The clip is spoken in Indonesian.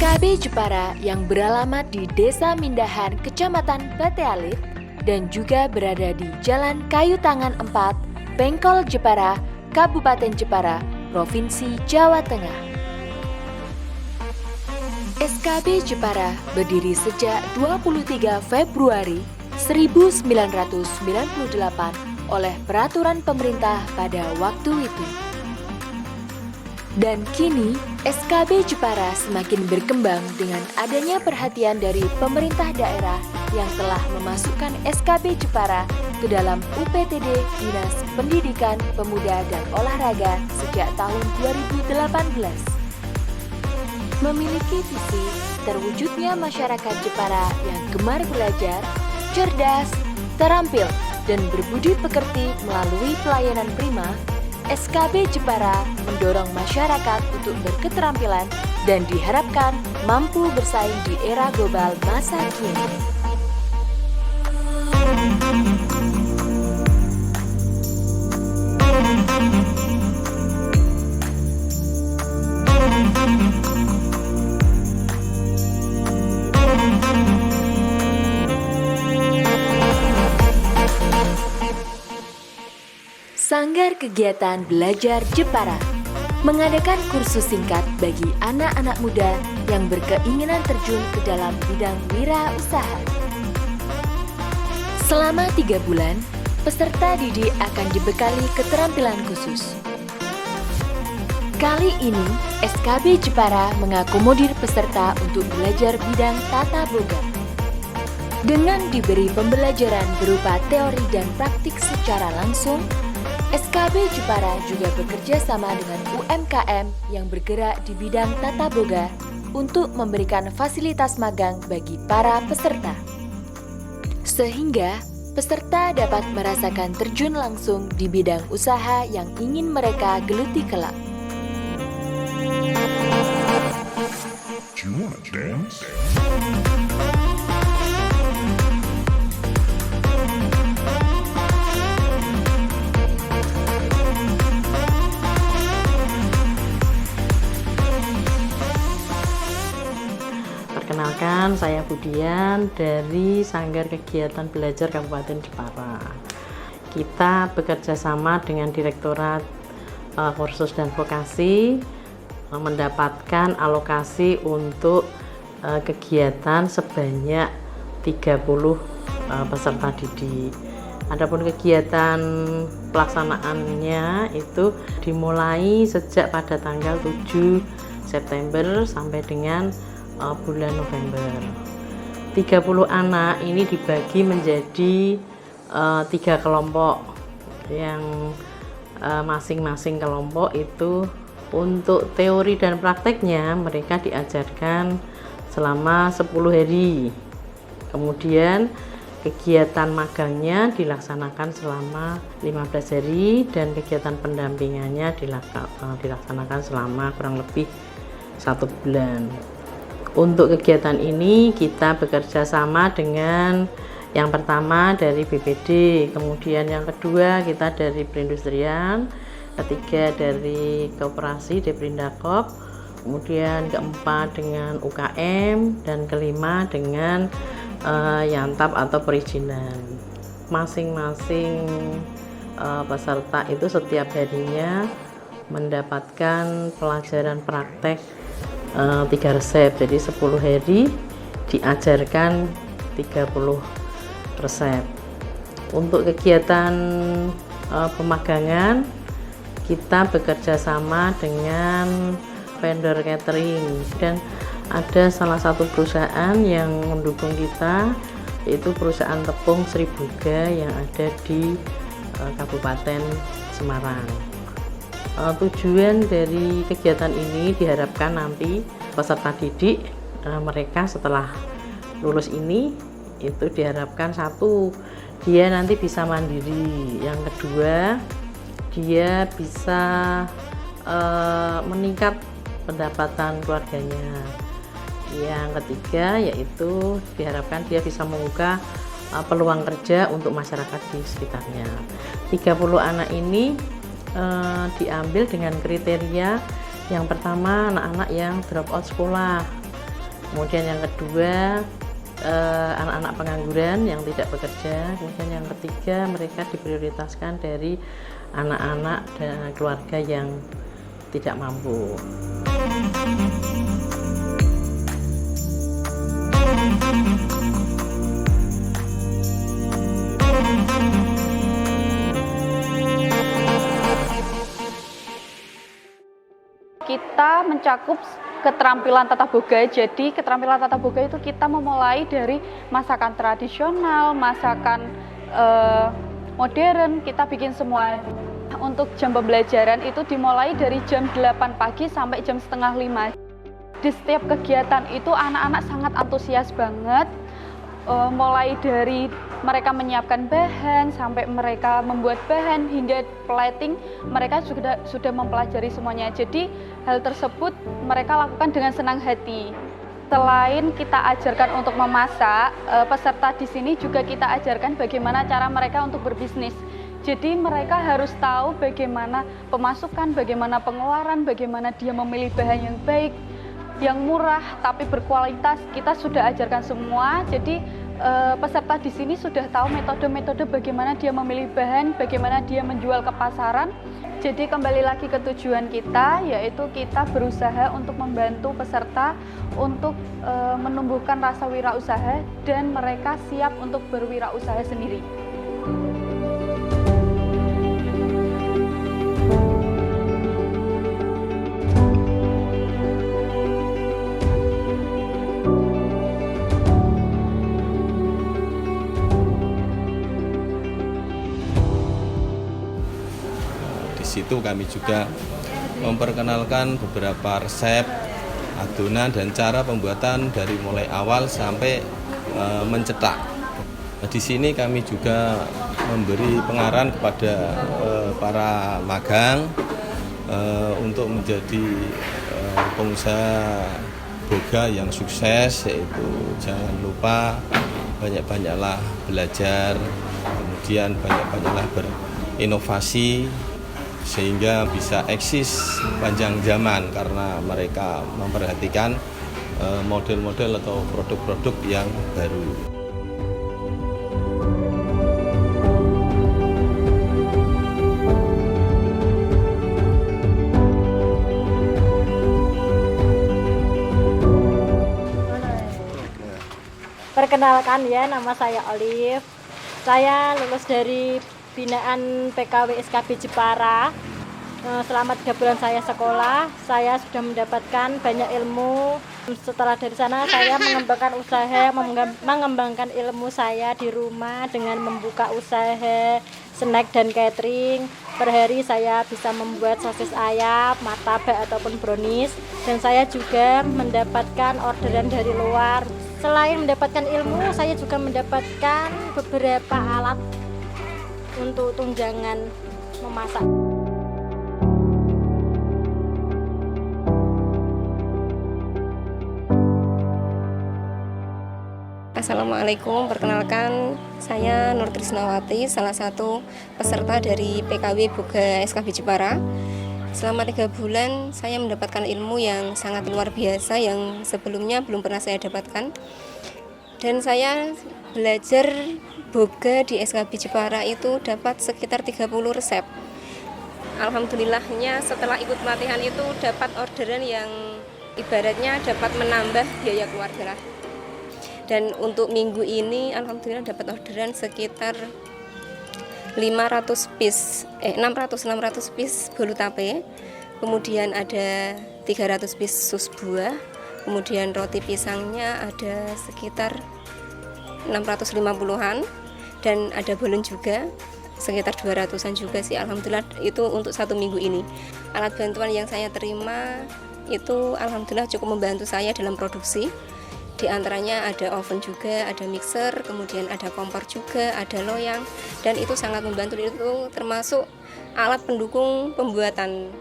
SKB Jepara yang beralamat di Desa Mindahan, Kecamatan Bate Alit, dan juga berada di Jalan Kayu Tangan 4, Bengkol Jepara, Kabupaten Jepara, Provinsi Jawa Tengah. SKB Jepara berdiri sejak 23 Februari 1998 oleh peraturan pemerintah pada waktu itu. Dan kini, SKB Jepara semakin berkembang dengan adanya perhatian dari pemerintah daerah yang telah memasukkan SKB Jepara ke dalam UPTD Dinas Pendidikan, Pemuda dan Olahraga sejak tahun 2018. Memiliki visi terwujudnya masyarakat Jepara yang gemar belajar, cerdas, terampil, dan berbudi pekerti melalui pelayanan prima, SKB Jepara mendorong masyarakat untuk berketerampilan dan diharapkan mampu bersaing di era global masa kini. Sanggar Kegiatan Belajar Jepara mengadakan kursus singkat bagi anak-anak muda yang berkeinginan terjun ke dalam bidang wirausaha. Selama 3 bulan, peserta didik akan dibekali keterampilan khusus. Kali ini, SKB Jepara mengakomodir peserta untuk belajar bidang tata boga. Dengan diberi pembelajaran berupa teori dan praktik secara langsung, SKB Jepara juga bekerja sama dengan UMKM yang bergerak di bidang tata boga untuk memberikan fasilitas magang bagi para peserta. Sehingga peserta dapat merasakan terjun langsung di bidang usaha yang ingin mereka geluti kelak. Perkenalkan, saya Budian dari Sanggar Kegiatan Belajar Kabupaten Jepara. Kita bekerja sama dengan Direktorat Kursus dan Vokasi mendapatkan alokasi untuk kegiatan sebanyak 30 peserta didik. Adapun kegiatan pelaksanaannya itu dimulai sejak pada tanggal 7 September sampai dengan bulan November. 30 anak ini dibagi menjadi 3 kelompok yang masing-masing kelompok itu untuk teori dan prakteknya mereka diajarkan selama 10 hari. Kemudian kegiatan magangnya dilaksanakan selama 15 hari dan kegiatan pendampingannya dilaksanakan selama kurang lebih 1 bulan. Untuk kegiatan ini kita bekerja sama dengan yang pertama dari BPD, kemudian yang kedua kita dari perindustrian, ketiga dari koperasi Deprindakop, kemudian keempat dengan UKM, dan kelima dengan Yantap atau perizinan. Masing-masing peserta itu setiap harinya mendapatkan pelajaran praktek 3 resep, jadi 10 hari diajarkan 30 resep. Untuk kegiatan pemagangan kita bekerja sama dengan vendor catering dan ada salah satu perusahaan yang mendukung kita, yaitu perusahaan tepung Sri Boga yang ada di Kabupaten Semarang. Tujuan dari kegiatan ini diharapkan nanti peserta didik mereka setelah lulus ini itu diharapkan satu, dia nanti bisa mandiri, yang kedua dia bisa meningkat pendapatan keluarganya, yang ketiga yaitu diharapkan dia bisa membuka peluang kerja untuk masyarakat di sekitarnya. 30 anak ini diambil dengan kriteria yang pertama anak-anak yang drop out sekolah, Kemudian yang kedua, anak-anak pengangguran yang tidak bekerja. Kemudian yang ketiga, mereka diprioritaskan dari anak-anak dan keluarga yang tidak mampu. Kita mencakup keterampilan tata boga. Jadi keterampilan tata boga itu kita memulai dari masakan tradisional, masakan modern, kita bikin semua. Untuk jam pembelajaran itu dimulai dari jam 8 pagi sampai jam setengah 5. Di setiap kegiatan itu anak-anak sangat antusias banget, mulai dari mereka menyiapkan bahan sampai mereka membuat bahan hingga plating, mereka sudah mempelajari semuanya. Jadi hal tersebut mereka lakukan dengan senang hati. Selain kita ajarkan untuk memasak, peserta di sini juga kita ajarkan bagaimana cara mereka untuk berbisnis. Jadi mereka harus tahu bagaimana pemasukan, bagaimana pengeluaran, bagaimana dia memilih bahan yang baik, yang murah tapi berkualitas. Kita sudah ajarkan semua. Jadi peserta di sini sudah tahu metode-metode bagaimana dia memilih bahan, bagaimana dia menjual ke pasaran. Jadi kembali lagi ke tujuan kita, yaitu kita berusaha untuk membantu peserta untuk menumbuhkan rasa wirausaha dan mereka siap untuk berwirausaha sendiri. Di situ kami juga memperkenalkan beberapa resep, adonan dan cara pembuatan dari mulai awal sampai mencetak. Di sini kami juga memberi pengarahan kepada para magang untuk menjadi pengusaha boga yang sukses, yaitu jangan lupa banyak-banyaklah belajar, kemudian banyak-banyaklah berinovasi sehingga bisa eksis panjang zaman karena mereka memperhatikan model-model atau produk-produk yang baru. Perkenalkan ya, nama saya Olive. Saya lulus dari binaan PKW SKB Jepara. Selama 3 bulan saya sekolah, saya sudah mendapatkan banyak ilmu. Setelah dari sana saya mengembangkan usaha, mengembangkan ilmu saya di rumah dengan membuka usaha snack dan catering. Per hari saya bisa membuat sosis ayam, martabak ataupun brownies, dan saya juga mendapatkan orderan dari luar. Selain mendapatkan ilmu, saya juga mendapatkan beberapa alat untuk tunjangan memasak. Assalamualaikum, perkenalkan saya Nur Trisnawati, salah satu peserta dari PKW Boga SKB Jepara. Selama 3 bulan saya mendapatkan ilmu yang sangat luar biasa yang sebelumnya belum pernah saya dapatkan. Dan saya belajar boga di SKB Jepara itu dapat sekitar 30 resep. Alhamdulillahnya setelah ikut pelatihan itu dapat orderan yang ibaratnya dapat menambah biaya keluarga lah. Dan untuk minggu ini alhamdulillah dapat orderan sekitar 600 piece bolu tape. Kemudian ada 300 piece sus buah. Kemudian roti pisangnya ada sekitar 650-an dan ada balon juga sekitar 200-an juga sih. Alhamdulillah itu untuk 1 minggu ini. Alat bantuan yang saya terima itu alhamdulillah cukup membantu saya dalam produksi. Di antaranya ada oven juga, ada mixer, kemudian ada kompor juga, ada loyang, dan itu sangat membantu. Itu termasuk alat pendukung pembuatan